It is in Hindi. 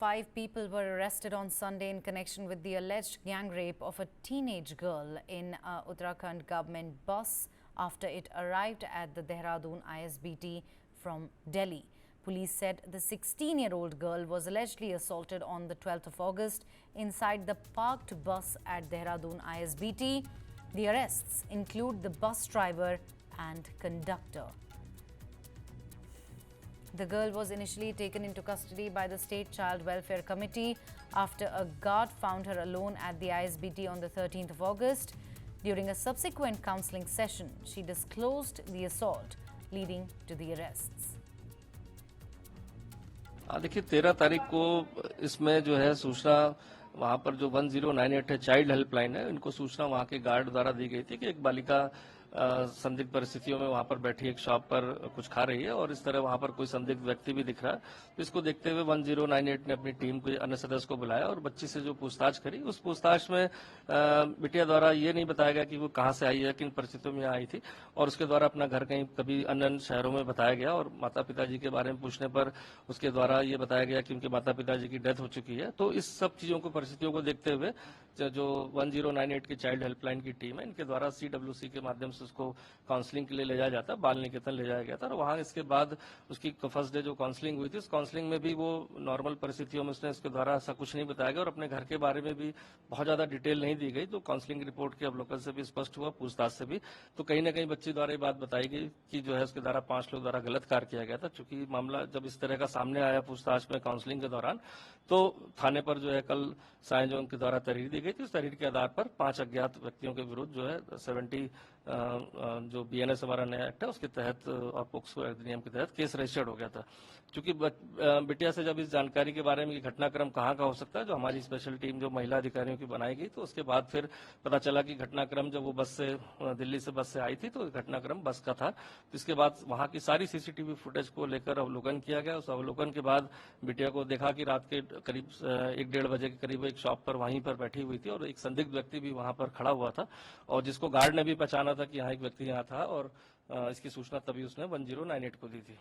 5 people were arrested on Sunday in connection with the alleged gang rape of a teenage girl in a Uttarakhand government bus after it arrived at the Dehradun ISBT from Delhi. Police said the 16-year-old girl was allegedly assaulted on the 12th of August inside the parked bus at Dehradun ISBT. The arrests include the bus driver and conductor. The girl was initially taken into custody by the State Child Welfare Committee after a guard found her alone at the ISBT on the 13th of August. During a subsequent counselling session, she disclosed the assault, leading to the arrests. देखिए 13 तारीख को इसमें जो है सूचना वहां पर जो 1098 है चाइल्ड हेल्पलाइन है, इनको सूचना वहां के गार्ड द्वारा दी गई थी कि एक बालिका संदिग्ध परिस्थितियों में वहां पर बैठी एक शॉप पर कुछ खा रही है और इस तरह वहां पर कोई संदिग्ध व्यक्ति भी दिख रहा है। तो इसको देखते हुए 1098 ने अपनी टीम को अन्य सदस्य को बुलाया और बच्ची से जो पूछताछ करी, उस पूछताछ में बिटिया द्वारा ये नहीं बताया गया कि वो कहाँ से आई है, किन परिस्थितियों में आई थी, और उसके द्वारा अपना घर कहीं कभी अन्य शहरों में बताया गया। और माता पिताजी के बारे में पूछने पर उसके द्वारा ये बताया गया कि उनके माता पिताजी की डेथ हो चुकी है। तो इस सब चीजों को, परिस्थितियों को देखते हुए जो 1098 की चाइल्ड हेल्पलाइन की टीम है, इनके द्वारा CWC के माध्यम से उसको काउंसलिंग के लिए ले जाया जाता, बाल निकेतन ले जाया गया था। और वहां इसके बाद उसकी फर्स्ट डे जो काउंसलिंग हुई थी, उस काउंसलिंग में भी वो नॉर्मल परिस्थितियों में उसने इसके द्वारा ऐसा कुछ नहीं बताया गया और अपने घर के बारे में भी बहुत ज्यादा डिटेल नहीं दी गई। तो काउंसलिंग रिपोर्ट के अवलोकन से भी स्पष्ट हुआ, पूछताछ से भी, तो कहीं ना कहीं बच्ची द्वारा ये बात बताई गई कि जो है उसके द्वारा 5 लोग द्वारा गलत कार्य किया गया था। चूंकि मामला जब इस तरह का सामने आया पूछताछ में काउंसलिंग के दौरान, तो थाने पर जो है कल साय जो उनके द्वारा तहरीर दी गई थी, उस तहरीर के आधार पर 5 अज्ञात व्यक्तियों के विरुद्ध जो है 70 जो BNS हमारा नया एक्ट है उसके तहत और पोक्सो अधिनियम के तहत केस रजिस्टर्ड हो गया था। क्योंकि बिटिया से जब इस जानकारी के बारे में घटनाक्रम कहाँ का हो सकता है, जो हमारी स्पेशल टीम जो महिला अधिकारियों की बनाई गई, तो उसके बाद फिर पता चला कि घटनाक्रम जब वो बस से दिल्ली से बस से आई थी तो घटनाक्रम बस का था। तो इसके बाद वहां की सारी CCTV फुटेज को लेकर अवलोकन किया गया। उस अवलोकन के बाद बिटिया को देखा कि रात के करीब 1-1:30 बजे के करीब एक शॉप पर वहीं पर बैठी हुई थी और एक संदिग्ध व्यक्ति भी वहां पर खड़ा हुआ था, और जिसको गार्ड ने भी पहचाना था कि यहाँ एक व्यक्ति यहाँ था, और इसकी सूचना तभी उसने 1098 को दी थी।